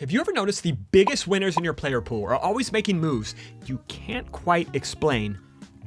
Have you ever noticed the biggest winners in your player pool are always making moves you can't quite explain,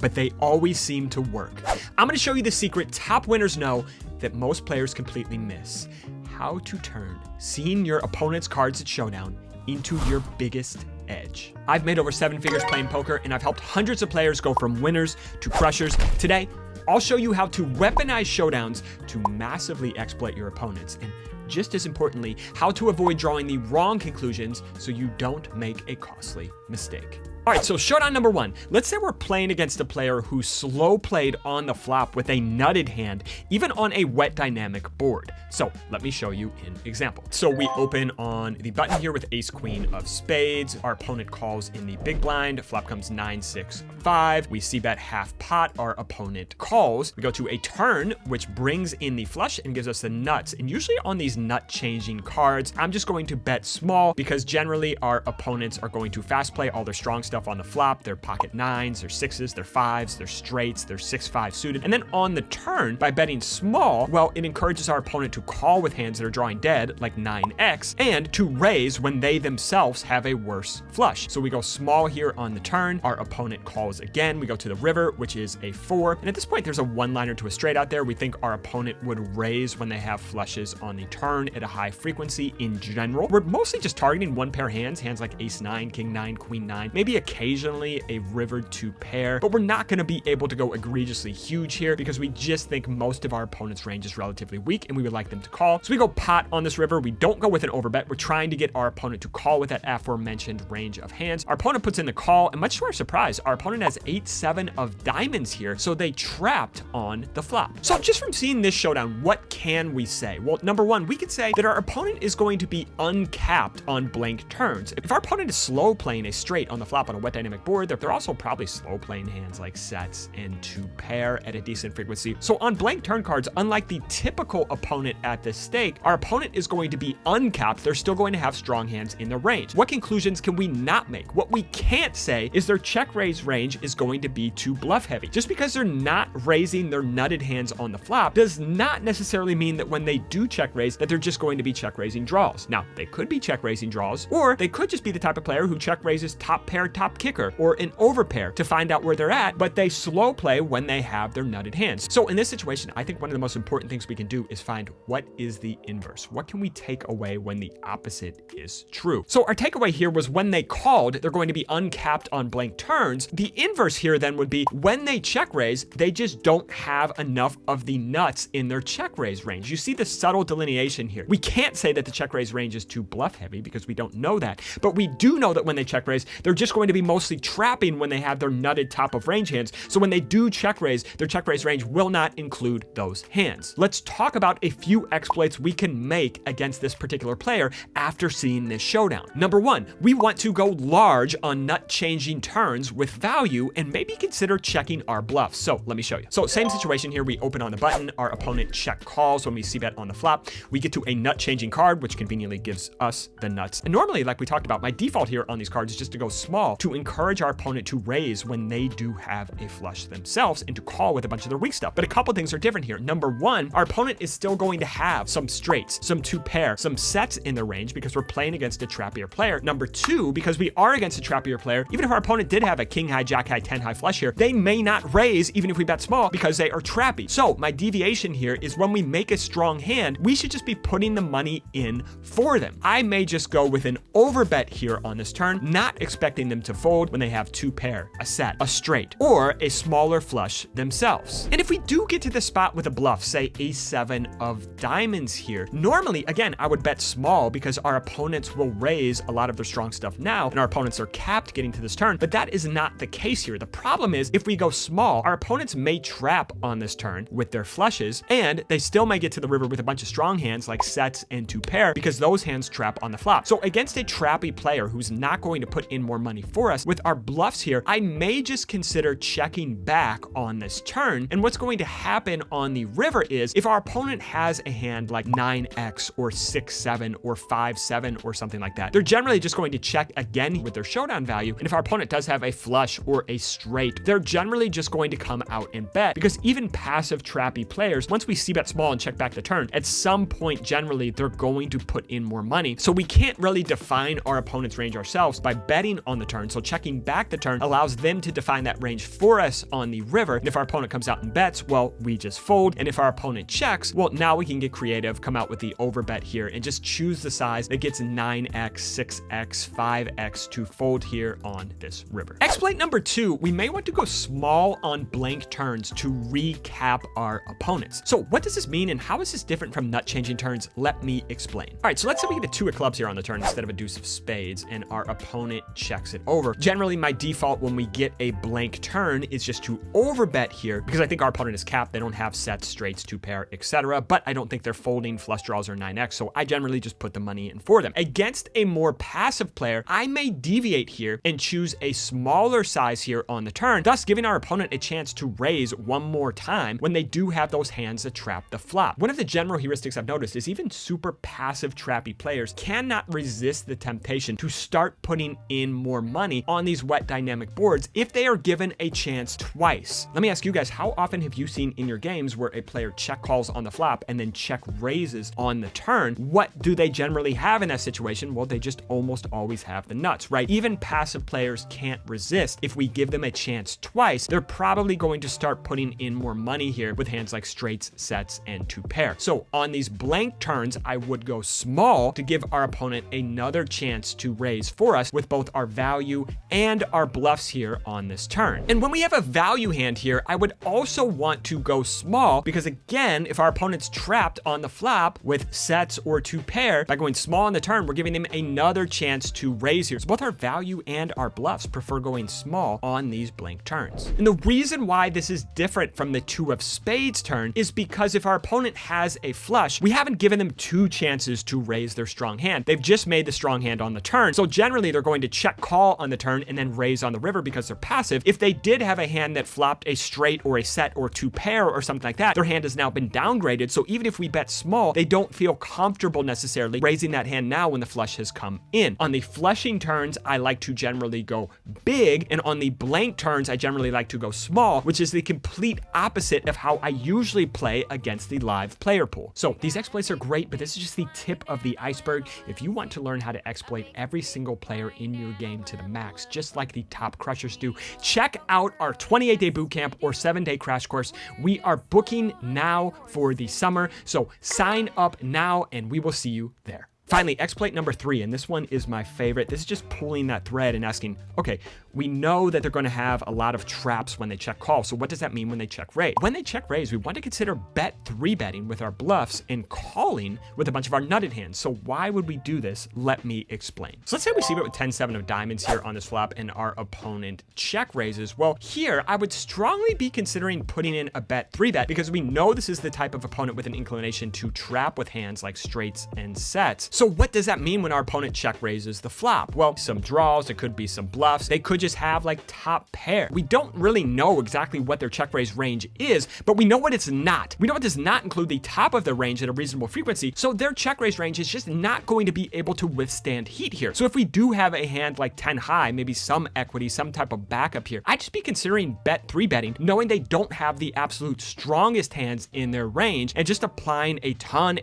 but they always seem to work? I'm going to show you the secret top winners know that most players completely miss. How to turn seeing your opponent's cards at showdown into your biggest edge. I've made over 7 figures playing poker, and I've helped hundreds of players go from winners to crushers. Today, I'll show you how to weaponize showdowns to massively exploit your opponents, and just as importantly, how to avoid drawing the wrong conclusions so you don't make a costly mistake. All right, so showdown number 1. Let's say we're playing against a player who slow played on the flop with a nutted hand, even on a wet dynamic board. So let me show you an example. So we open on the button here with ace queen of spades. Our opponent calls in the big blind. Flop comes 9, 6, 5. We see bet half pot. Our opponent calls. We go to a turn, which brings in the flush and gives us the nuts. And usually on these nut changing cards, I'm just going to bet small because generally our opponents are going to fast play all their strong stuff on the flop, their pocket 9s, their 6s, their 5s, their straights, their 6-5 suited. And then on the turn, by betting small, well, it encourages our opponent to call with hands that are drawing dead, like 9x, and to raise when they themselves have a worse flush. So we go small here on the turn. Our opponent calls again. We go to the river, which is a 4. And at this point, there's a one-liner to a straight out there. We think our opponent would raise when they have flushes on the turn at a high frequency in general. We're mostly just targeting one pair hands like ace 9, king 9, queen 9, maybe occasionally a river 2 pair, but we're not going to be able to go egregiously huge here because we just think most of our opponent's range is relatively weak and we would like them to call. So we go pot on this river. We don't go with an overbet. We're trying to get our opponent to call with that aforementioned range of hands. Our opponent puts in the call, and much to our surprise, our opponent has 8, 7 of diamonds here, so they trapped on the flop. So just from seeing this showdown, what can we say? Well, number 1, we could say that our opponent is going to be uncapped on blank turns. If our opponent is slow playing a straight on the flop on a wet dynamic board, they're also probably slow playing hands like sets and 2 pair at a decent frequency. So on blank turn cards, unlike the typical opponent at this stake, our opponent is going to be uncapped. They're still going to have strong hands in the range. What conclusions can we not make? What we can't say is their check raise range is going to be too bluff heavy. Just because they're not raising their nutted hands on the flop does not necessarily mean that when they do check raise that they're just going to be check raising draws. Now, they could be check raising draws, or they could just be the type of player who check raises top pair, top kicker, or an overpair to find out where they're at, but they slow play when they have their nutted hands. So in this situation, I think one of the most important things we can do is find what is the inverse. What can we take away when the opposite is true? So our takeaway here was when they called, they're going to be uncapped on blank turns. The inverse here then would be when they check raise, they just don't have enough of the nuts in their check raise range. You see the subtle delineation here. We can't say that the check raise range is too bluff heavy because we don't know that, but we do know that when they check raise, they're just going to be mostly trapping when they have their nutted top of range hands. So when they do check raise, their check raise range will not include those hands. Let's talk about a few exploits we can make against this particular player after seeing this showdown. Number 1, we want to go large on nut changing turns with value and maybe consider checking our bluffs. So let me show you. So same situation here. We open on the button. Our opponent check calls when we see bet on the flop. We get to a nut changing card, which conveniently gives us the nuts. And normally, like we talked about, my default here on these cards is just to go small to encourage our opponent to raise when they do have a flush themselves and to call with a bunch of their weak stuff. But a couple things are different here. Number 1, our opponent is still going to have some straights, some 2 pair, some sets in their range because we're playing against a trappier player. Number 2, because we are against a trappier player, even if our opponent did have a king high, jack high, 10 high flush here, they may not raise even if we bet small because they are trappy. So my deviation here is when we make a strong hand, we should just be putting the money in for them. I may just go with an overbet here on this turn, not expecting them to fold when they have 2 pair, a set, a straight, or a smaller flush themselves. And if we do get to the spot with a bluff, say ace 7 of diamonds here, normally, again, I would bet small because our opponents will raise a lot of their strong stuff now, and our opponents are capped getting to this turn, but that is not the case here. The problem is if we go small, our opponents may trap on this turn with their flushes, and they still may get to the river with a bunch of strong hands like sets and 2 pair because those hands trap on the flop. So against a trappy player who's not going to put in more money for for us. With our bluffs here, I may just consider checking back on this turn. And what's going to happen on the river is if our opponent has a hand like 9x or 6-7 or 5-7 or something like that, they're generally just going to check again with their showdown value. And if our opponent does have a flush or a straight, they're generally just going to come out and bet, because even passive trappy players, once we see bet small and check back the turn, at some point generally they're going to put in more money. So we can't really define our opponent's range ourselves by betting on the turn. So checking back the turn allows them to define that range for us on the river. And if our opponent comes out and bets, well, we just fold. And if our opponent checks, well, now we can get creative, come out with the overbet here and just choose the size that gets 9x, 6x, 5x to fold here on this river. Exploit number 2, we may want to go small on blank turns to recap our opponents. So what does this mean and how is this different from nut changing turns? Let me explain. All right, so let's say we get a 2 of clubs here on the turn instead of a deuce of spades and our opponent checks it over. Generally, my default when we get a blank turn is just to overbet here because I think our opponent is capped. They don't have sets, straights, 2 pair, etc. But I don't think they're folding flush draws or 9x. So I generally just put the money in for them. Against a more passive player, I may deviate here and choose a smaller size here on the turn, thus giving our opponent a chance to raise one more time when they do have those hands that trap the flop. One of the general heuristics I've noticed is even super passive trappy players cannot resist the temptation to start putting in more money on these wet dynamic boards if they are given a chance twice. Let me ask you guys, how often have you seen in your games where a player check calls on the flop and then check raises on the turn? What do they generally have in that situation? Well, they just almost always have the nuts, right? Even passive players can't resist. If we give them a chance twice, they're probably going to start putting in more money here with hands like straights, sets, and 2 pair. So on these blank turns, I would go small to give our opponent another chance to raise for us with both our value and our bluffs here on this turn. And when we have a value hand here, I would also want to go small because again, if our opponent's trapped on the flop with sets or 2 pair, by going small on the turn, we're giving them another chance to raise here. So both our value and our bluffs prefer going small on these blank turns. And the reason why this is different from the 2 of spades turn is because if our opponent has a flush, we haven't given them 2 chances to raise their strong hand. They've just made the strong hand on the turn. So generally they're going to check call on the turn and then raise on the river because they're passive. If they did have a hand that flopped a straight or a set or 2 pair or something like that, their hand has now been downgraded. So even if we bet small, they don't feel comfortable necessarily raising that hand now when the flush has come in. On the flushing turns, I like to generally go big, and on the blank turns, I generally like to go small, which is the complete opposite of how I usually play against the live player pool. So these exploits are great, but this is just the tip of the iceberg. If you want to learn how to exploit every single player in your game to the max, just like the top crushers do, check out our 28-day bootcamp or 7-day crash course. We are booking now for the summer, so sign up now and we will see you there. Finally, exploit number 3, and this one is my favorite. This is just pulling that thread and asking, okay, we know that they're going to have a lot of traps when they check call. So what does that mean when they check raise? When they check raise, we want to consider bet 3-betting with our bluffs and calling with a bunch of our nutted hands. So why would we do this? Let me explain. So let's say we see bet with 10-7 of diamonds here on this flop and our opponent check raises. Well, here I would strongly be considering putting in a bet 3-bet because we know this is the type of opponent with an inclination to trap with hands like straights and sets. So what does that mean when our opponent check raises the flop? Well, some draws, it could be some bluffs. They could just have like top pair. We don't really know exactly what their check raise range is, but we know what it's not. We know it does not include the top of the range at a reasonable frequency. So their check raise range is just not going to be able to withstand heat here. So if we do have a hand like 10 high, maybe some equity, some type of backup here, I'd just be considering bet 3-betting, knowing they don't have the absolute strongest hands in their range and just applying a ton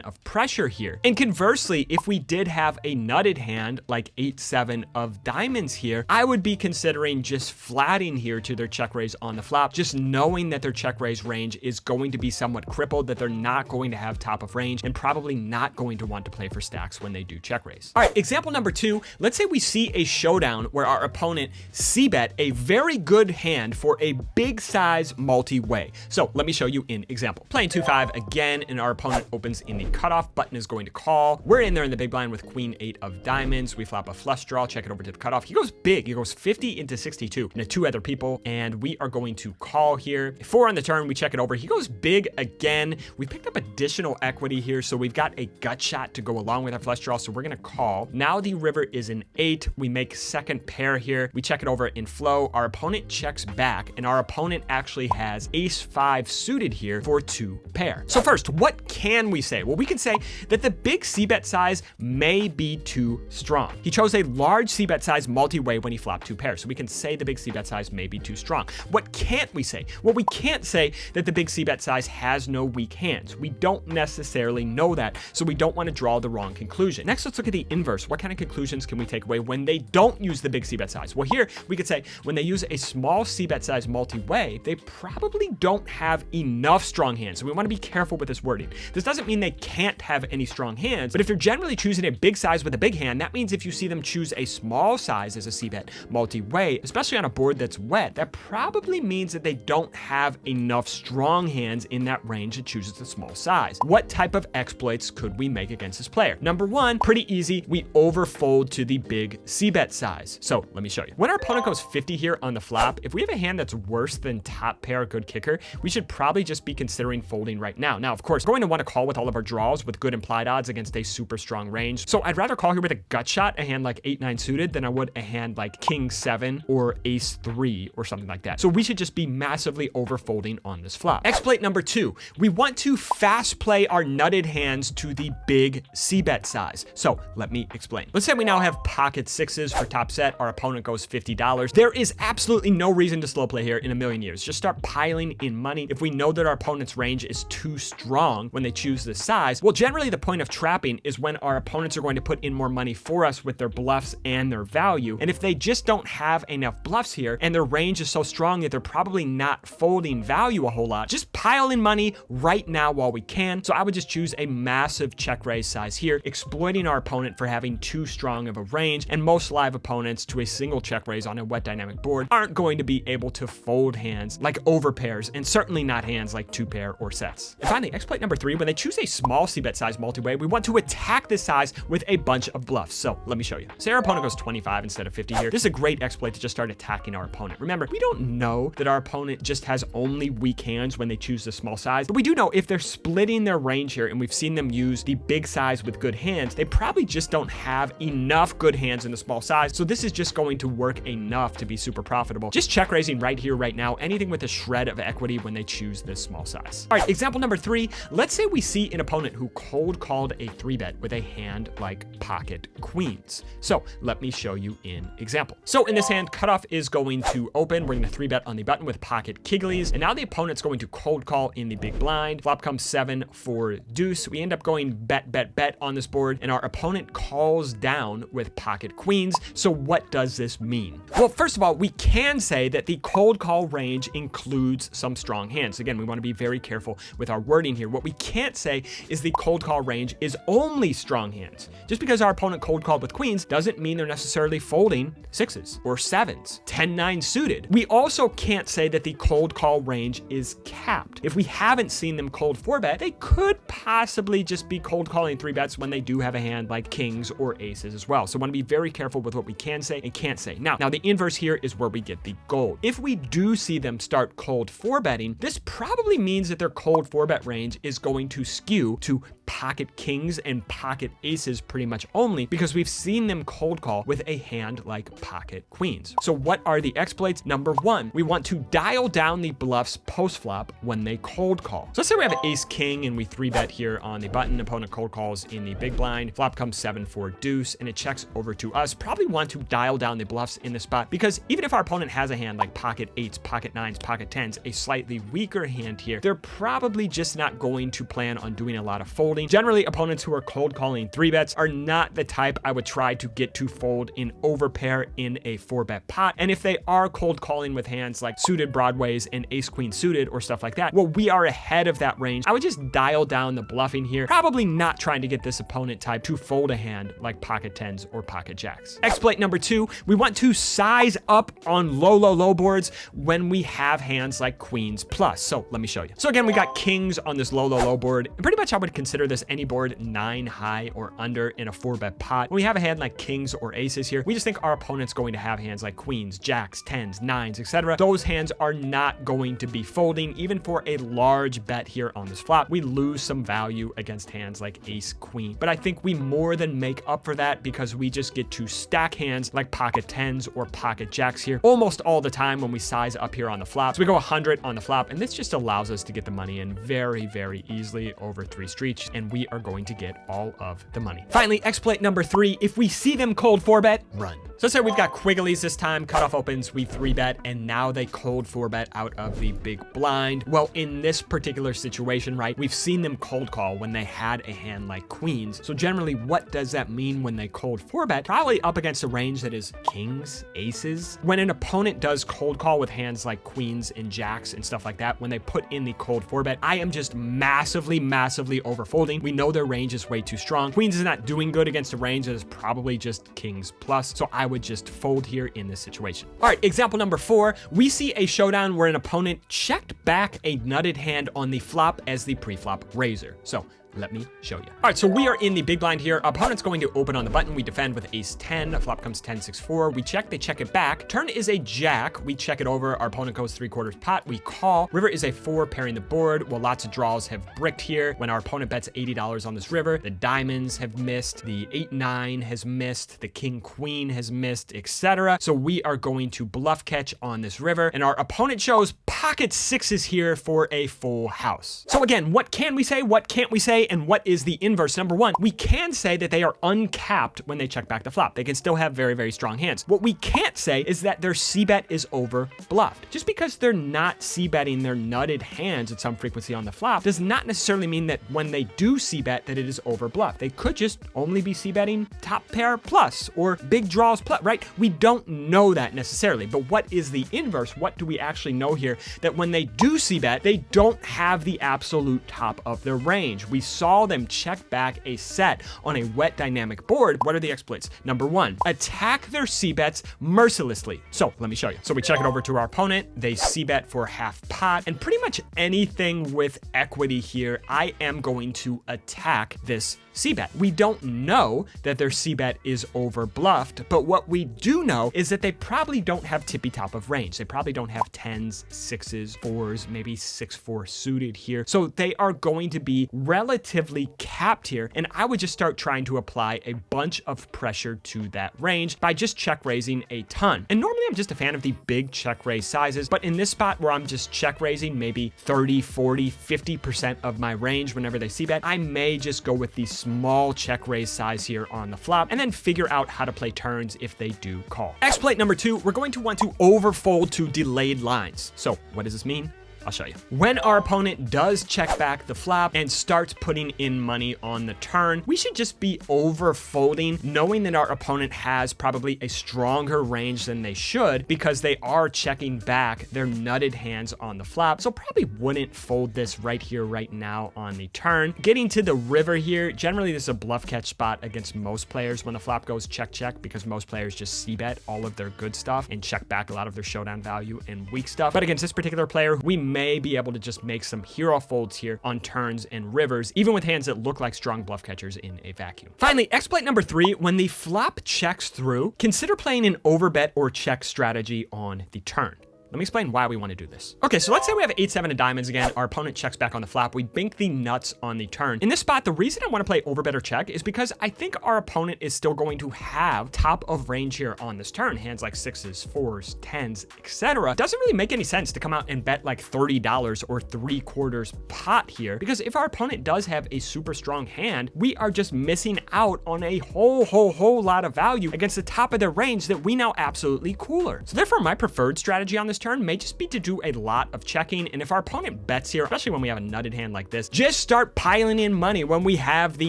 of pressure here. And conversely, if we did have a nutted hand like 8-7 of diamonds here, I would be considering just flatting here to their check raise on the flop, just knowing that their check raise range is going to be somewhat crippled, that they're not going to have top of range and probably not going to want to play for stacks when they do check raise. All right, example number 2, let's say we see a showdown where our opponent c-bet a very good hand for a big size multi-way. So let me show you an example. Playing 2-5 again, and our opponent opens in the cutoff, button is going to call. call. We're in there in the big blind with queen 8 of diamonds. We flop a flush draw, check it over to the cutoff. He goes big. He goes 50 into 62 and 2 other people, and we are going to call here. 4 on the turn, we check it over. He goes big again. We picked up additional equity here, so we've got a gut shot to go along with our flush draw, so we're gonna call. Now the river is an 8. We make second pair here. We check it over in flow. Our opponent checks back, and our opponent actually has ace 5 suited here for 2 pair. So first, what can we say? Well, we can say that the big c-bet size may be too strong. He chose a large c-bet size multi-way when he flopped 2 pairs, so we can say the big c-bet size may be too strong. What can't we say? Well, we can't say that the big c-bet size has no weak hands. We don't necessarily know that, so we don't want to draw the wrong conclusion. Next, let's look at the inverse. What kind of conclusions can we take away when they don't use the big c-bet size? Well, here we could say when they use a small c-bet size multi-way, they probably don't have enough strong hands. So we want to be careful with this wording. This doesn't mean they can't have any strong hands, but if they're generally choosing a big size with a big hand, that means if you see them choose a small size as a c-bet multi-way, especially on a board that's wet, that probably means that they don't have enough strong hands in that range that chooses the small size. What type of exploits could we make against this player? Number one, pretty easy. We overfold to the big c-bet size. So let me show you. When our opponent goes 50 here on the flop, if we have a hand that's worse than top pair good kicker, we should probably just be considering folding right now. Now, of course, we're going to want to call with all of our draws with good implied odds against a super strong range. So I'd rather call here with a gut shot, a hand like 8-9 suited, than I would a hand like king 7 or ace 3 or something like that. So we should just be massively overfolding on this flop. Exploit number 2, we want to fast play our nutted hands to the big c-bet size. So let me explain. Let's say we now have pocket 6s for top set. Our opponent goes $50. There is absolutely no reason to slow play here in a million years. Just start piling in money. If we know that our opponent's range is too strong when they choose this size, well, generally the point of trapping is when our opponents are going to put in more money for us with their bluffs and their value. And if they just don't have enough bluffs here and their range is so strong that they're probably not folding value a whole lot, just pile in money right now while we can. So I would just choose a massive check raise size here, exploiting our opponent for having too strong of a range. And most live opponents to a single check raise on a wet dynamic board aren't going to be able to fold hands like over pairs, and certainly not hands like 2 pair or sets. And finally, exploit number 3, when they choose a small c-bet size multi-way, we want to attack this size with a bunch of bluffs. So let me show you. Say our opponent goes 25 instead of 50 here. This is a great exploit to just start attacking our opponent. Remember, we don't know that our opponent just has only weak hands when they choose the small size, but we do know if they're splitting their range here and we've seen them use the big size with good hands, they probably just don't have enough good hands in the small size. So this is just going to work enough to be super profitable. Just check raising right here, right now, anything with a shred of equity when they choose this small size. All right, example number 3, let's say we see an opponent who cold called a 3-bet with a hand like pocket queens. So let me show you an example. So in this hand, cutoff is going to open. We're going to 3-bet on the button with pocket kigglies. And now the opponent's going to cold call in the big blind. Flop comes 7 for deuce. We end up going bet, bet, bet on this board, and our opponent calls down with pocket queens. So what does this mean? Well, first of all, we can say that the cold call range includes some strong hands. Again, we want to be very careful with our wording here. What we can't say is the cold call range is only strong hands. Just because our opponent cold called with queens doesn't mean they're necessarily folding 6s or 7s, 10-9 suited. We also can't say that the cold call range is capped. If we haven't seen them cold 4-bet, they could possibly just be cold calling 3-bets when they do have a hand like kings or aces as well. So I want to be very careful with what we can say and can't say. Now the inverse here is where we get the gold. If we do see them start cold 4-betting, this probably means that their cold 4-bet range is going to skew to pocket kings and pocket aces pretty much only, because we've seen them cold call with a hand like pocket queens. So what are the exploits? Number 1, we want to dial down the bluffs post flop when they cold call. So let's say we have ace king and we 3-bet here on the button. Opponent cold calls in the big blind. Flop comes 7 for deuce and it checks over to us. Probably want to dial down the bluffs in this spot, because even if our opponent has a hand like pocket 8s, pocket 9s, pocket 10s, a slightly weaker hand here, they're probably just not going to plan on doing a lot of folding. Generally, opponents who are cold calling 3-bets are not the type I would try to get to fold in overpair in a 4-bet pot. And if they are cold calling with hands like suited broadways and ace queen suited or stuff like that, well, we are ahead of that range. I would just dial down the bluffing here, probably not trying to get this opponent type to fold a hand like pocket 10s or pocket jacks. Exploit number 2, we want to size up on low boards when we have hands like queens plus. So let me show you. So again, we got kings on this low board, and pretty much I would consider consider this any board 9 high or under in a 4-bet pot. When we have a hand like kings or aces here, we just think our opponent's going to have hands like queens, jacks, 10s, 9s, etc. Those hands are not going to be folding even for a large bet here on this flop. We lose some value against hands like ace, queen, but I think we more than make up for that because we just get to stack hands like pocket 10s or pocket jacks here almost all the time when we size up here on the flop. So we go 100 on the flop, and this just allows us to get the money in very, very easily over 3 streets, and we are going to get all of the money. Finally, exploit number 3, if we see them cold 4-bet, run. So let's say we've got Quigglies this time, cutoff opens, we 3-bet, and now they cold 4-bet out of the big blind. Well, in this particular situation, right, we've seen them cold call when they had a hand like queens. So generally, what does that mean when they cold 4-bet? Probably up against a range that is kings, aces. When an opponent does cold call with hands like queens and jacks and stuff like that, when they put in the cold 4-bet, I am just massively overfolding. We know their range is way too strong. Queens is not doing good against a range that is probably just kings plus, so I would just fold here in this situation. All right, example number 4, we see a showdown where an opponent checked back a nutted hand on the flop as the pre-flop raiser. So let me show you. All right, so we are in the big blind here. Opponent's going to open on the button. We defend with ace 10. Flop comes 10, 6, 4. We check, they check it back. Turn is a jack. We check it over. Our opponent goes 3/4 pot. We call. River is a 4, pairing the board. Well, lots of draws have bricked here. When our opponent bets $80 on this river, the diamonds have missed. The 8-9 has missed. The king-queen has missed, etc. So we are going to bluff catch on this river, and our opponent shows pocket 6s here for a full house. So again, what can we say? What can't we say? And what is the inverse? Number 1, we can say that they are uncapped when they check back the flop. They can still have very, very strong hands. What we can't say is that their c-bet is over bluffed. Just because they're not c-betting their nutted hands at some frequency on the flop does not necessarily mean that when they do c-bet that it is over bluffed. They could just only be c-betting top pair plus or big draws plus, right? We don't know that necessarily, but what is the inverse? What do we actually know here? That when they do c-bet, they don't have the absolute top of their range. We saw them check back a set on a wet dynamic board. What are the exploits? Number 1, attack their c-bets mercilessly. So let me show you. So we check it over to our opponent. They c-bet for half pot, and pretty much anything with equity here, I am going to attack this c-bet. We don't know that their c-bet is over bluffed, but what we do know is that they probably don't have tippy top of range. They probably don't have 10s, 6s, 4s, maybe 6-4 suited here. So they are going to be relatively capped here, and I would just start trying to apply a bunch of pressure to that range by just check raising a ton. And normally I'm just a fan of the big check raise sizes, but in this spot where I'm just check raising maybe 30, 40, 50% of my range whenever they c-bet, I may just go with the small check raise size here on the flop and then figure out how to play turns if they do call. Exploit number 2, we're going to want to overfold to delayed lines. So what does this mean? I'll show you. When our opponent does check back the flop and starts putting in money on the turn, we should just be over folding, knowing that our opponent has probably a stronger range than they should because they are checking back their nutted hands on the flop. So probably wouldn't fold this right here, right now on the turn. Getting to the river here, generally this is a bluff catch spot against most players when the flop goes check, check, because most players just c-bet all of their good stuff and check back a lot of their showdown value and weak stuff. But against this particular player, we may be able to just make some hero folds here on turns and rivers, even with hands that look like strong bluff catchers in a vacuum. Finally, exploit number 3, when the flop checks through, consider playing an overbet or check strategy on the turn. Let me explain why we want to do this. Okay, so let's say we have 8-7 of diamonds again. Our opponent checks back on the flop. We bink the nuts on the turn. In this spot, the reason I want to play overbet or check is because I think our opponent is still going to have top of range here on this turn. Hands like 6s, 4s, 10s, etc. Doesn't really make any sense to come out and bet like $30 or 3/4 pot here, because if our opponent does have a super strong hand, we are just missing out on a whole lot of value against the top of their range that we now absolutely cooler. So therefore, my preferred strategy on this turn may just be to do a lot of checking, and if our opponent bets here, especially when we have a nutted hand like this, just start piling in money when we have the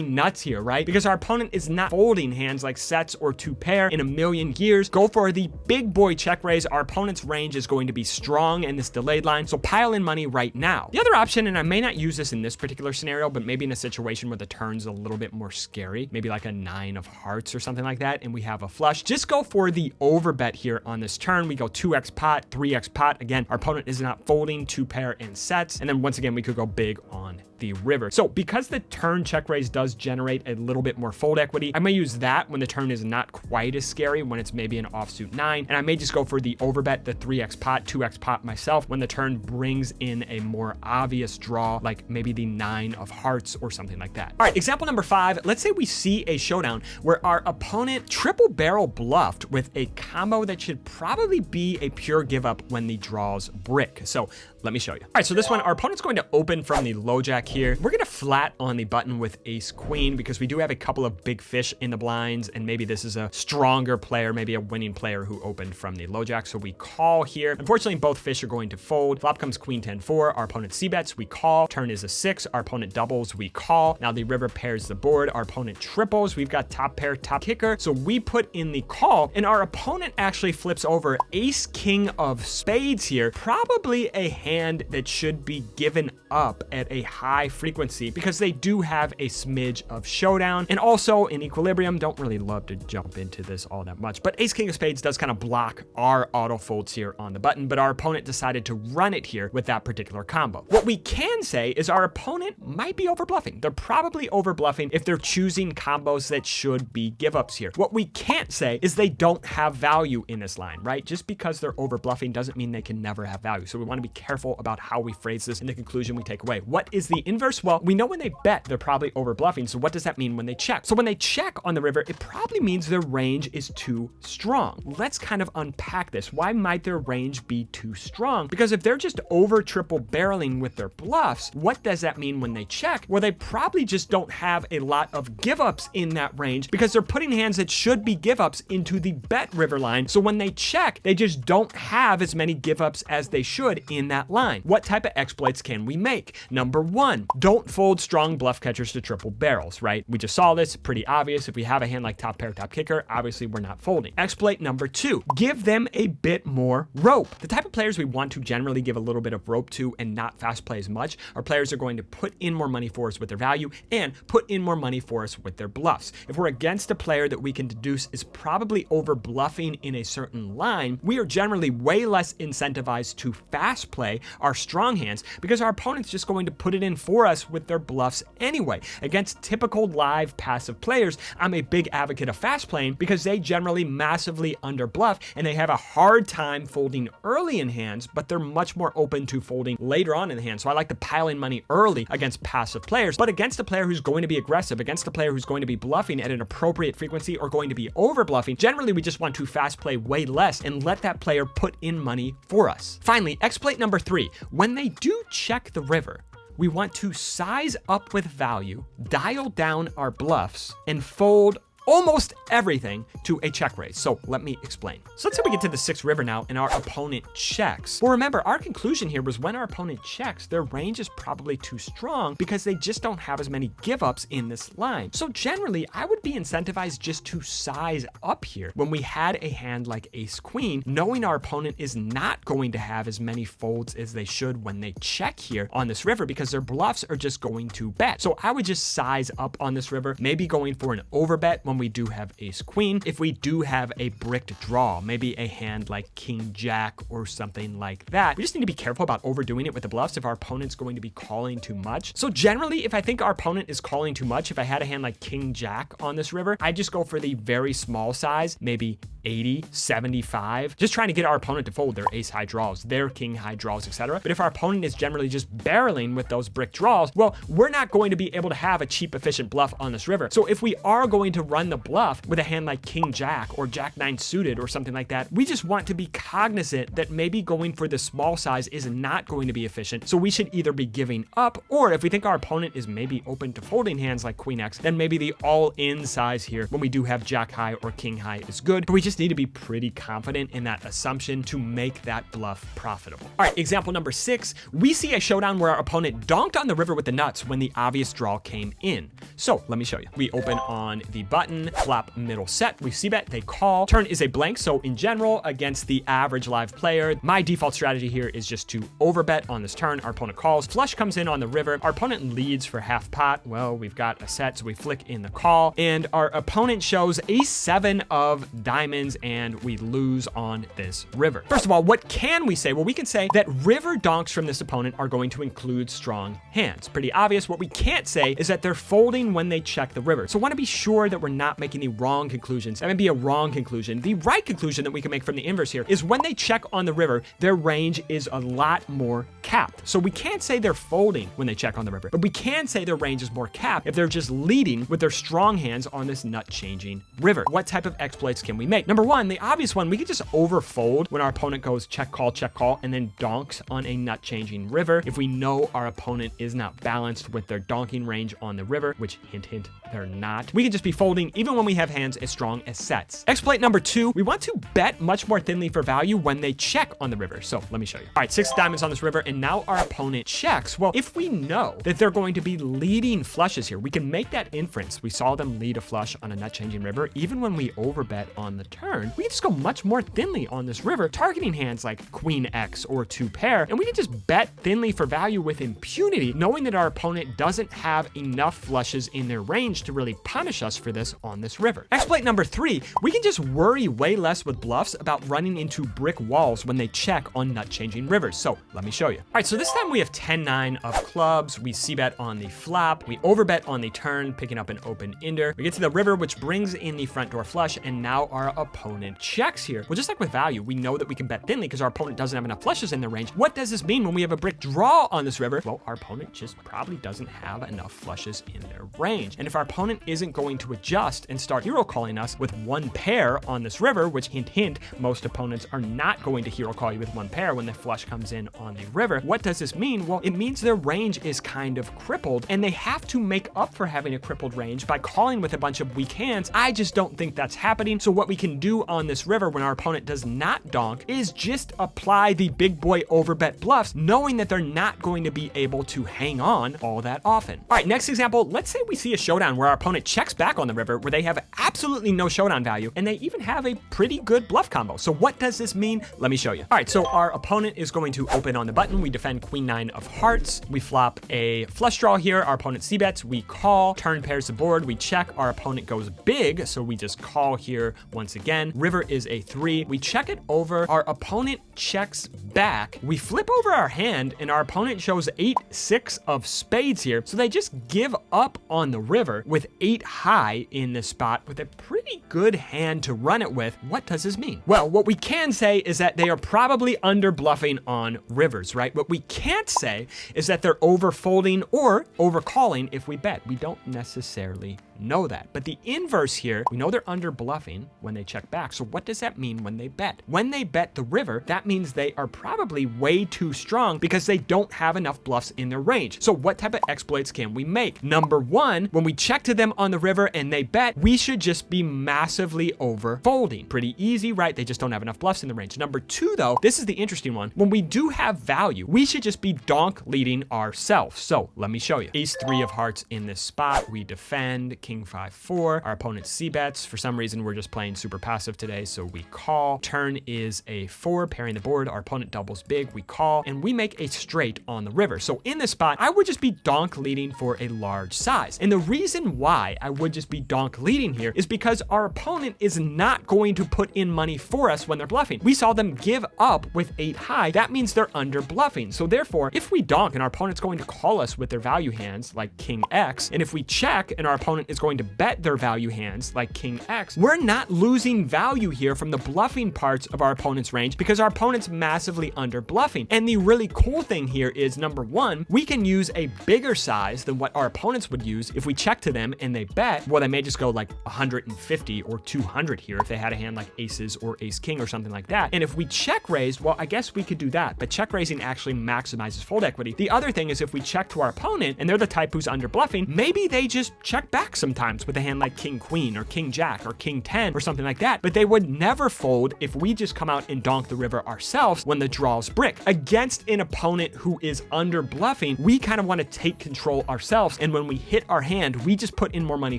nuts here, right? Because our opponent is not folding hands like sets or 2 pair in a million years. Go for the big boy check raise. Our opponent's range is going to be strong in this delayed line, so pile in money right now. The other option, and I may not use this in this particular scenario, but maybe in a situation where the turn's a little bit more scary, maybe like a 9 of hearts or something like that, and we have a flush, just go for the overbet here on this turn. We go 2x pot, 3x 2x pot. Again, our opponent is not folding, 2 pair and sets. And then once again, we could go big on the river. So because the turn check raise does generate a little bit more fold equity, I may use that when the turn is not quite as scary, when it's maybe an offsuit 9. And I may just go for the overbet, the 3x pot, 2x pot myself when the turn brings in a more obvious draw, like maybe the 9 of hearts or something like that. All right, example number 5. Let's say we see a showdown where our opponent triple barrel bluffed with a combo that should probably be a pure give up when the draws brick. So let me show you. All right, so this one, our opponent's going to open from the low jack here. We're gonna flat on the button with ace queen because we do have a couple of big fish in the blinds, and maybe this is a stronger player, maybe a winning player who opened from the low jack. So we call here. Unfortunately, both fish are going to fold. Flop comes queen 10-4. Our opponent c-bets, we call. Turn is a 6. Our opponent doubles, we call. Now the river pairs the board. Our opponent triples. We've got top pair, top kicker. So we put in the call, and our opponent actually flips over ace king of spades here. Probably a hand that should be given up at a high frequency because they do have a smidge of showdown, and also in equilibrium. Don't really love to jump into this all that much, but ace king of spades does kind of block our auto folds here on the button, but our opponent decided to run it here with that particular combo. What we can say is our opponent might be over bluffing. They're probably over bluffing if they're choosing combos that should be give ups here. What we can't say is they don't have value in this line, right? Just because they're over bluffing doesn't mean they can never have value. So we want to be careful about how we phrase this in the conclusion we take away. What is the inverse? Well, we know when they bet, they're probably over bluffing. So what does that mean when they check? So when they check on the river, it probably means their range is too strong. Let's kind of unpack this. Why might their range be too strong? Because if they're just over triple barreling with their bluffs, what does that mean when they check? Well, they probably just don't have a lot of give ups in that range because they're putting hands that should be give ups into the bet river line. So when they check, they just don't have as many give ups as they should in that line. What type of exploits can we make? Number 1, don't fold strong bluff catchers to triple barrels, right? We just saw this, pretty obvious. If we have a hand like top pair, top kicker, obviously we're not folding. Exploit number 2, give them a bit more rope. The type of players we want to generally give a little bit of rope to and not fast play as much are players who are going to put in more money for us with their value and put in more money for us with their bluffs. If we're against a player that we can deduce is probably over bluffing in a certain line, we are generally way less incentivized to fast play our strong hands because our opponent's just going to put it in for us with their bluffs anyway. Against typical live passive players, I'm a big advocate of fast playing because they generally massively under bluff and they have a hard time folding early in hands, but they're much more open to folding later on in the hand. So I like to pile in money early against passive players, but against a player who's going to be aggressive, against a player who's going to be bluffing at an appropriate frequency or going to be over bluffing, generally we just want to fast play way less and let that player put in money for us. Finally, exploit number 3, when they do check the river, we want to size up with value, dial down our bluffs, and fold almost everything to a check raise. So let me explain. So let's say we get to the 6th river now and our opponent checks. Well, remember, our conclusion here was when our opponent checks, their range is probably too strong because they just don't have as many give ups in this line. So generally, I would be incentivized just to size up here. When we had a hand like ace queen, knowing our opponent is not going to have as many folds as they should when they check here on this river because their bluffs are just going to bet. So I would just size up on this river, maybe going for an overbet when we do have ace queen. If we do have a bricked draw, maybe a hand like king jack or something like that, we just need to be careful about overdoing it with the bluffs if our opponent's going to be calling too much. So generally, if I think our opponent is calling too much, if I had a hand like king jack on this river, I just go for the very small size, maybe 80, 75, just trying to get our opponent to fold their ace high draws, their king high draws, etc. But if our opponent is generally just barreling with those brick draws, well, we're not going to be able to have a cheap, efficient bluff on this river. So if we are going to run the bluff with a hand like king jack or jack 9 suited or something like that, we just want to be cognizant that maybe going for the small size is not going to be efficient. So we should either be giving up, or if we think our opponent is maybe open to folding hands like queen X, then maybe the all-in size here when we do have jack high or king high is good. But we just need to be pretty confident in that assumption to make that bluff profitable. All right, example number 6, we see a showdown where our opponent donked on the river with the nuts when the obvious draw came in. So let me show you. We open on the button, flop middle set, we c-bet, they call. Turn is a blank, so in general, against the average live player, my default strategy here is just to overbet on this turn. Our opponent calls, flush comes in on the river, our opponent leads for half pot. Well, we've got a set, so we flick in the call, and our opponent shows ace 7 of diamonds happens and we lose on this river. First of all, what can we say? Well, we can say that river donks from this opponent are going to include strong hands. Pretty obvious. What we can't say is that they're folding when they check the river. So I want to be sure that we're not making the wrong conclusions. That may be a wrong conclusion. The right conclusion that we can make from the inverse here is when they check on the river, their range is a lot more capped. So we can't say they're folding when they check on the river, but we can say their range is more capped if they're just leading with their strong hands on this nut changing river. What type of exploits can we make? Number one, the obvious one, we could just overfold when our opponent goes check, call, and then donks on a nut changing river. If we know our opponent is not balanced with their donking range on the river, which hint, hint, they're not, we could just be folding even when we have hands as strong as sets. Exploit number two, we want to bet much more thinly for value when they check on the river. So let me show you. All right, 6 diamonds on this river, and now our opponent checks. Well, if we know that they're going to be leading flushes here, we can make that inference. We saw them lead a flush on a nut changing river. Even when we overbet on the turn, we can just go much more thinly on this river, targeting hands like Queen X or 2 pair, and we can just bet thinly for value with impunity, knowing that our opponent doesn't have enough flushes in their range to really punish us for this on this river. Exploit number 3, we can just worry way less with bluffs about running into brick walls when they check on nut changing rivers. So let me show you. All right, so this time we have 10-9 of clubs. We c-bet on the flop. We overbet on the turn, picking up an open ender. We get to the river, which brings in the front door flush, and now our opponent checks here. Well, just like with value, we know that we can bet thinly because our opponent doesn't have enough flushes in their range. What does this mean when we have a brick draw on this river? Well, our opponent just probably doesn't have enough flushes in their range. And if our opponent isn't going to adjust and start hero calling us with 1 pair on this river, which hint, hint, most opponents are not going to hero call you with 1 pair when the flush comes in on the river. What does this mean? Well, it means their range is kind of crippled, and they have to make up for having a crippled range by calling with a bunch of weak hands. I just don't think that's happening. So what we can do on this river when our opponent does not donk is just apply the big boy overbet bluffs, knowing that they're not going to be able to hang on all that often. All right, next example, let's say we see a showdown where our opponent checks back on the river where they have absolutely no showdown value, and they even have a pretty good bluff combo. So what does this mean? Let me show you. All right, so our opponent is going to open on the button. We defend Queen 9 of hearts. We flop a flush draw here. Our opponent c-bets. We call. Turn pairs the board. We check. Our opponent goes big, so we just call here once again. River is a 3. We check it over. Our opponent checks back. We flip over our hand, and our opponent shows 8-6 of spades here. So they just give up on the river with 8 high in this spot with a pretty good hand to run it with. What does this mean? Well, what we can say is that they are probably under bluffing on rivers, right? What we can't say is that they're over folding or over calling if we bet. We don't necessarily know that. But the inverse here, we know they're under bluffing when they check back. So what does that mean when they bet? When they bet the river, that means they are probably way too strong because they don't have enough bluffs in their range. So what type of exploits can we make? Number one, when we check to them on the river and they bet, we should just be massively over folding. Pretty easy, right? They just don't have enough bluffs in the range. Number two, though, this is the interesting one. When we do have value, we should just be donk leading ourselves. So let me show you. Ace 3 of hearts in this spot. We defend. King 5-4. Our opponent c-bets. For some reason, we're just playing super passive today, so we call. Turn is a 4, pairing the board. Our opponent doubles big. We call, and we make a straight on the river. So in this spot, I would just be donk leading for a large size. And the reason why I would just be donk leading here is because our opponent is not going to put in money for us when they're bluffing. We saw them give up with 8 high. That means they're under bluffing. So therefore, if we donk and our opponent's going to call us with their value hands like King X, and if we check and our opponent is going to bet their value hands like King X, we're not losing value here from the bluffing parts of our opponent's range because our opponent's massively under bluffing. And the really cool thing here is, number one, we can use a bigger size than what our opponents would use. If we check to them and they bet, well, they may just go like 150 or 200 here if they had a hand like aces or ace king or something like that. And if we check raised, well, I guess we could do that, but check raising actually maximizes fold equity. The other thing is if we check to our opponent and they're the type who's under bluffing, maybe they just check back sometimes with a hand like king queen or king jack or king 10 or something like that, but they would never fold if we just come out and donk the river ourselves when the draw's brick. Against an opponent who is under bluffing, we kind of want to take control ourselves, and when we hit our hand, we just put in more money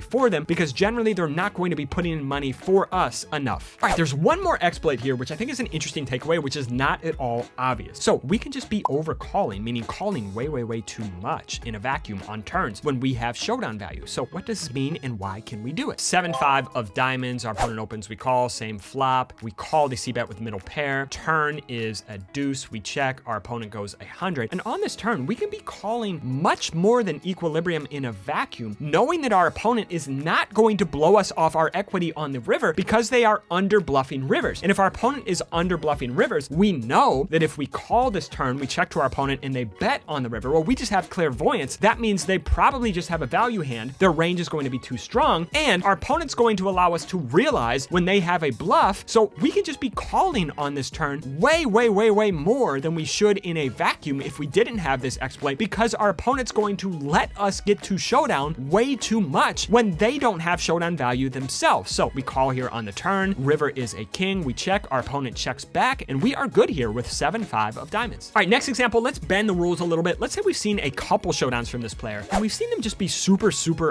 for them because generally they're not going to be be putting in money for us enough. All right, there's one more exploit here, which I think is an interesting takeaway, which is not at all obvious. So we can just be overcalling, meaning calling way too much in a vacuum on turns when we have showdown value. So what does this mean and why can we do it? 7-5 of diamonds, our opponent opens, we call, same flop. We call the c-bet with middle pair. Turn is a deuce, we check, our opponent goes 100. And on this turn, we can be calling much more than equilibrium in a vacuum, knowing that our opponent is not going to blow us off our equity on the river because they are under bluffing rivers. And if our opponent is under bluffing rivers, we know that if we call this turn, we check to our opponent and they bet on the river, well, we just have clairvoyance. That means they probably just have a value hand. Their range is going to be too strong, and our opponent's going to allow us to realize when they have a bluff. So we can just be calling on this turn way more than we should in a vacuum if we didn't have this exploit, because our opponent's going to let us get to showdown way too much when they don't have showdown value themselves. So we call here on the turn, river is a king, we check, our opponent checks back, and we are good here with 7-5 of diamonds. All right, next example, let's bend the rules a little bit. Let's say we've seen a couple showdowns from this player, and we've seen them just be super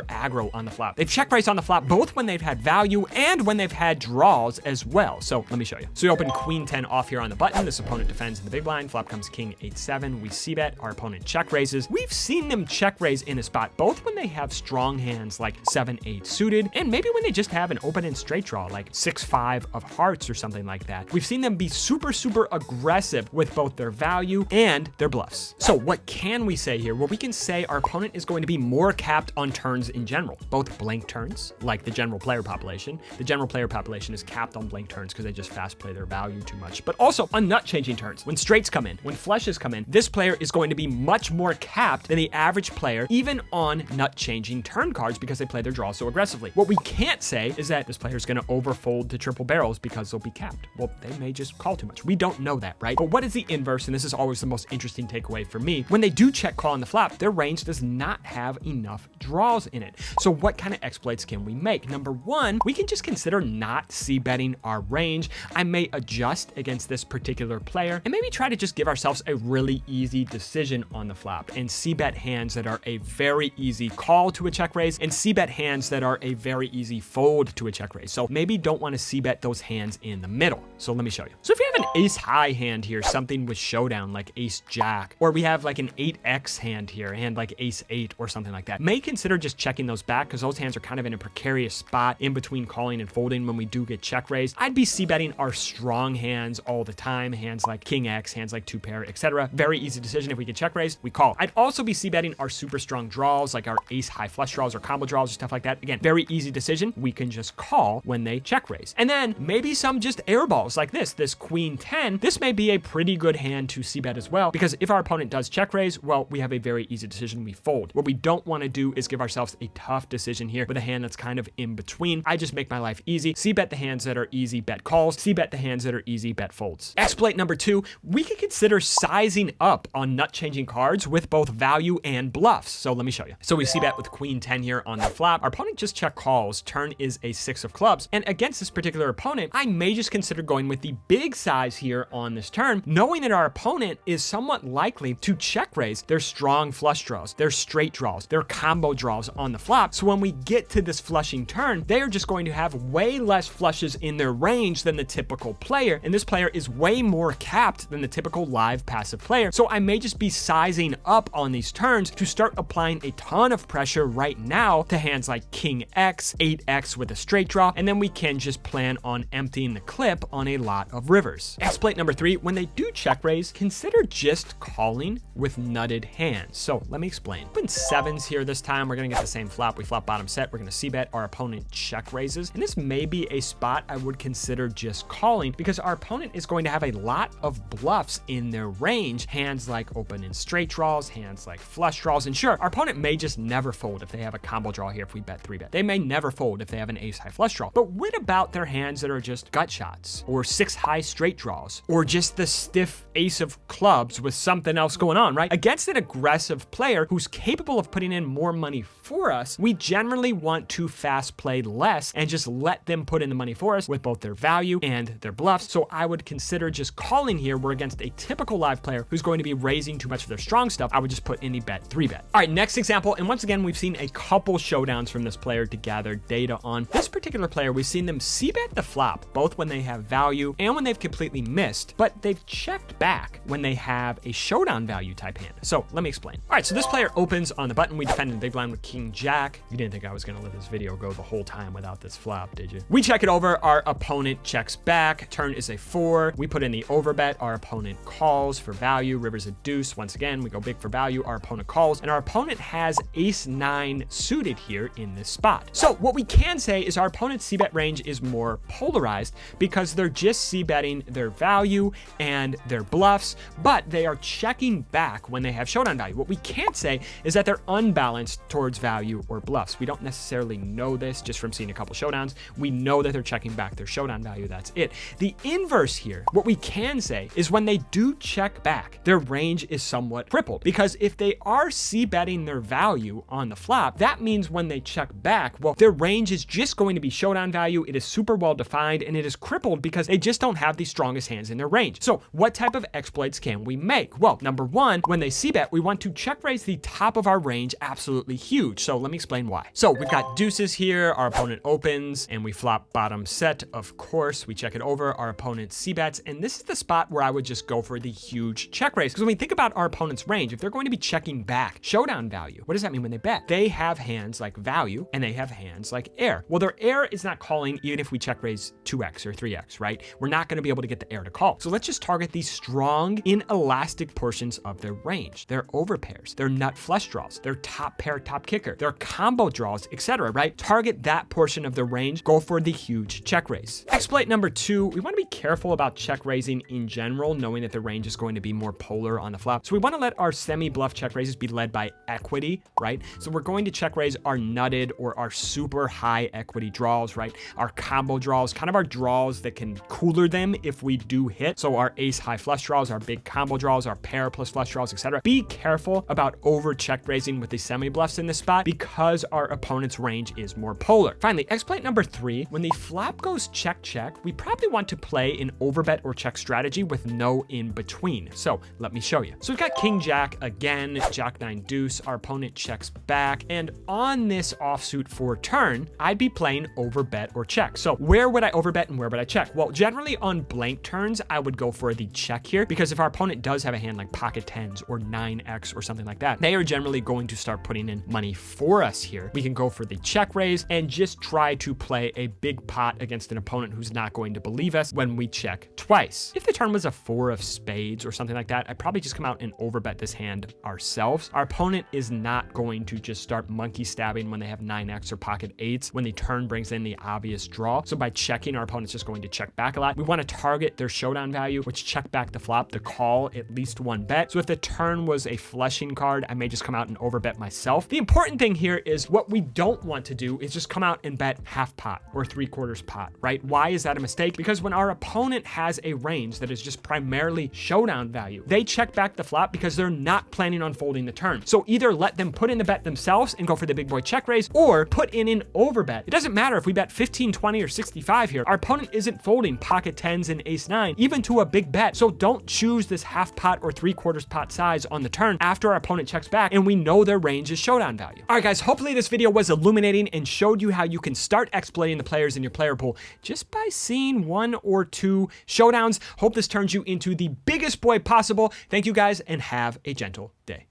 aggro on the flop. They've check raised on the flop both when they've had value and when they've had draws as well. So let me show you. So we open queen 10 off here on the button. This opponent defends in the big blind. Flop comes king 8-7. We c-bet. Our opponent check raises. We've seen them check raise in a spot both when they have strong hands like 7-8 suited, and maybe when they just have an open and straight draw like 6-5 of hearts or something like that. We've seen them be super aggressive with both their value and their bluffs. So what can we say here? Well, we can say our opponent is going to be more capped on turns in general, both blank turns, like the general player population. The general player population is capped on blank turns because they just fast play their value too much, but also on nut changing turns. When straights come in, when flushes come in, this player is going to be much more capped than the average player, even on nut changing turn cards, because they play their draws so aggressively. What we can't say is that this player is going to overfold to triple barrels because they'll be capped. Well, they may just call too much. We don't know that, right? But what is the inverse? And this is always the most interesting takeaway for me. When they do check call on the flop, their range does not have enough draws in it. So what kind of exploits can we make? Number one, we can just consider not c-betting our range. I may adjust against this particular player and maybe try to just give ourselves a really easy decision on the flop and c-bet hands that are a very easy call to a check raise and c-bet hands that are a very easy fold to a check raise. So maybe don't want to c-bet those hands in the middle. So let me show you. So if you have an ace high hand here, something with showdown like ace jack, or we have like an 8x hand here, a hand like ace 8 or something like that, may consider just checking those back because those hands are kind of in a precarious spot in between calling and folding when we do get check raised. I'd be c-betting our strong hands all the time, hands like king X, hands like two pair, etc. Very easy decision. If we get check raised, we call. I'd also be c-betting our super strong draws like our ace high flush draws or combo draws or stuff like that. Again, very easy decision. We can just call when they check raise. And then maybe some just air balls like this queen 10. This may be a pretty good hand to c-bet as well, because if our opponent does check raise, well, we have a very easy decision. We fold. What we don't want to do is give ourselves a tough decision here with a hand that's kind of in between. I just make my life easy. C-bet the hands that are easy, bet calls. C-bet the hands that are easy, bet folds. Exploit number two, we could consider sizing up on nut changing cards with both value and bluffs. So let me show you. So we c-bet with queen 10 here on the flop. Our opponent just check calls. Turn is a 6 of clubs. And against this particular opponent, I may just consider going with the big size here on this turn, knowing that our opponent is somewhat likely to check raise their strong flush draws, their straight draws, their combo draws on the flop. So when we get to this flushing turn, they are just going to have way less flushes in their range than the typical player. And this player is way more capped than the typical live passive player. So I may just be sizing up on these turns to start applying a ton of pressure right now to hands like king X, 8X with a straight draw, and then we can just plan on emptying the clip on a lot of rivers. Exploit number three, when they do check raise, consider just calling with nutted hands. So let me explain. Open sevens here this time. We're gonna get the same flop. We flop bottom set. We're gonna c-bet. Our opponent check raises. And this may be a spot I would consider just calling because our opponent is going to have a lot of bluffs in their range. Hands like open and straight draws, hands like flush draws. And sure, our opponent may just never fold if they have a combo draw here if we bet 3-bet. They may never fold if they have an ace high flush draw. But what about their hands that are just gut shots or 6 high straight straight draws, or just the stiff ace of clubs with something else going on, right? Against an aggressive player who's capable of putting in more money for us, we generally want to fast play less and just let them put in the money for us with both their value and their bluffs. So I would consider just calling here. We're against a typical live player who's going to be raising too much of their strong stuff. I would just put any bet 3-bet. All right, next example. And once again, we've seen a couple showdowns from this player to gather data on. This particular player, we've seen them c-bet the flop, both when they have value and when they've completely missed, but they've checked back when they have a showdown value type hand. So let me explain. All right, so this player opens on the button. We defended the big blind with King Jack. You didn't think I was gonna let this video go the whole time without this flop, did you? We check it over. Our opponent checks back. Turn is a 4. We put in the overbet. Our opponent calls for value. River's a deuce. Once again, we go big for value. Our opponent calls, and our opponent has ace-9 suited here in this spot. So what we can say is our opponent's c-bet range is more polarized because they're just c-betting their value and their bluffs, but they are checking back when they have showdown value. What we can't say is that they're unbalanced towards value or bluffs. We don't necessarily know this just from seeing a couple showdowns. We know that they're checking back their showdown value. That's it. The inverse here, what we can say is when they do check back, their range is somewhat crippled, because if they are c-betting their value on the flop, that means when they check back, well, their range is just going to be showdown value. It is super well defined, and it is crippled because they just don't have the strongest hands in their range. So what type of exploits can we make? Well, number one, when they c-bet, we want to check raise the top of our range absolutely huge. So let me explain why. So we've got deuces here. Our opponent opens and we flop bottom set. Of course, we check it over. Our opponent c-bets, and this is the spot where I would just go for the huge check raise. Because when we think about our opponent's range, if they're going to be checking back showdown value, what does that mean when they bet? They have hands like value and they have hands like air. Well, their air is not calling even if we check raise 2x or 3x, right? We're not going to be able to get the air to call. So let's just target these strong, inelastic portions of their range. Their overpairs, their nut flush draws, their top pair, top kicker, their combo draws, etc., right? Target that portion of the range, go for the huge check raise. Exploit number 2, we want to be careful about check raising in general, knowing that the range is going to be more polar on the flop. So we want to let our semi-bluff check raises be led by equity, right? So we're going to check raise our nutted or our super high equity draws, right? Our combo draws, kind of our draws that can cooler them if we do hit. So our ace high flush draws, our big combo draws, our pair plus flush draws, etc. Be careful about over check raising with the semi bluffs in this spot because our opponent's range is more polar. Finally, exploit number 3, when the flop goes check check, we probably want to play an overbet or check strategy with no in between. So let me show you. So we've got King Jack again, Jack 9 deuce. Our opponent checks back, and on this offsuit for turn, I'd be playing overbet or check. So where would I overbet and where would I check? Well, generally on blank turns, I would go for the check here, because if our opponent does have a hand like pocket 10s or 9x or something like that, they are generally going to start putting in money for us here. We can go for the check raise and just try to play a big pot against an opponent who's not going to believe us when we check twice. If the turn was a 4 of spades or something like that, I'd probably just come out and overbet this hand ourselves. Our opponent is not going to just start monkey stabbing when they have 9x or pocket 8s when the turn brings in the obvious draw. So by checking, our opponent's just going to check back a lot. We want to target their showdown value, which check back the flop, the call, at least one bet. So if the turn was a flushing card, I may just come out and overbet myself. The important thing here is what we don't want to do is just come out and bet half pot or 3/4 pot, right? Why is that a mistake? Because when our opponent has a range that is just primarily showdown value, they check back the flop because they're not planning on folding the turn. So either let them put in the bet themselves and go for the big boy check raise, or put in an overbet. It doesn't matter if we bet 15, 20, or 65 here. Our opponent isn't folding pocket 10s and ace 9, even to a big bet. So don't choose this half pot or 3/4 pot size on the turn after our opponent checks back and we know their range is showdown value. All right, guys, hopefully this video was illuminating and showed you how you can start exploiting the players in your player pool just by seeing 1 or 2 showdowns. Hope this turns you into the biggest boy possible. Thank you guys and have a gentle day.